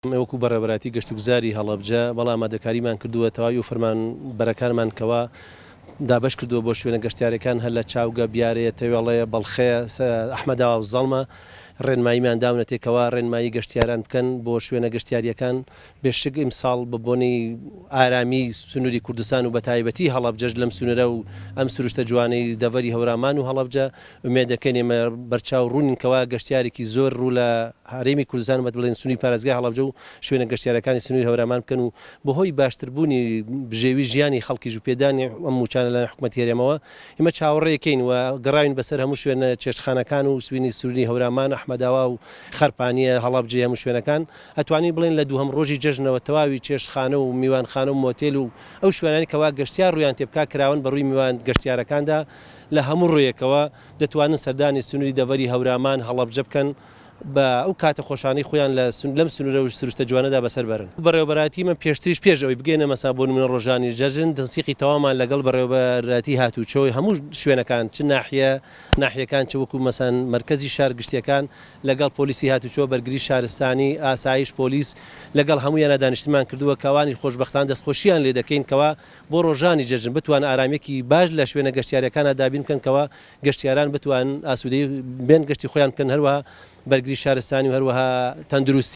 وەکو بەڕێوەبەراتی گەشتوگزاری هەڵەبجە بەڵام ئامادەکاریمان کردووە تەواوی و فەرمانبەرەکانمان کەوا دابش کردووە بۆ شوێنە گەشتیارەکان هەر لە چاوگە بیارەیە تەوێڵەیە بەڵخێ ئەحمەداوە و زەڵمە ڕێنماییمان داونە تێکەوە ڕێنمایی گەشتیاران بکەن بۆ شوێنە گەشتیاریەکان بێشک ئیمساڵ بە بۆنەی ئارامی سنووری کوردستان و بە تایبەتی هەڵەبجەش لەم سنوورە و ئەم سروشتە جوانەی دەڤەری هەورامان و هەڵەبجە ئومێدەکەین ئێمە بەرچاو ڕوونینکەوە گەشتیارێکی زۆر ڕوو لە هەرێمی کوردستان بەت بڵێن سنووری پارێزگای هەڵەبجە و شوێنە گەشتیارەکانی سنووری هەورامان بکەن و بەهۆی باشتربوونی بژێوی ژیانی خەڵکیش و پێدانی ئەم موچانە لە حکومەتی هەرێمەوە ئێمە چاوەڕێکین و گەڕاوین بەسەر هەموو شوێنە چێشتخانەکان و سوینی سوورنی هەورامان ئەحمەداوا و خەرپانیە هەڵەبجە هەموو شوێنەکان ئەتوانین بڵێن لە دووهەم ڕۆژی جەژنەوە تەواوی چێشتخانە و میوانخانە و مۆتێل و ئەو شوێنانی کەوا گەشتیار ڕویان تێبکا کراون بەڕووی میوان گەشتیارەکاندا لە هەموو ڕوویەکەوە دەتوانن سەردانی سنووری دەڤەری هەورامان هەڵەبجە بکەن بە ئەو کاتە خۆشانی خۆیان لەم سنوورە و سروشتە جوانەدا بەسەر بەرن. بەڕێوەبەراتی من پێشتریش پێشەوەی بگەینە مەسا بۆ نمونە ڕۆژانی جەژن دەنسیقی تەوامان لەگەڵ بەڕێوەبەراتی هاتوچۆی هەموو شوێنەکان چ ناحیەکان چ وەکو مەسەن مرکزی شار گشتیەکان لەگەڵ پۆلیسی هاتوچۆ بەرگری شارستانی ئاسایش پۆلیس لەگەڵ هەموویانە دانیشتمان کردووە کەوانی خۆشبەختان دەستخۆشییان لێ دەکەین کەوا بۆ ڕۆژانی جەژن بتوان ئارامێکی باش لە شوێنە گەشتیارەکانە دابین بکەن کەوا گەشتیاران بتوان ئاسوودەی بێن گەشتی خۆیان بکەن هەروەها بەرگری شارستانی و هەروەها تەندروستی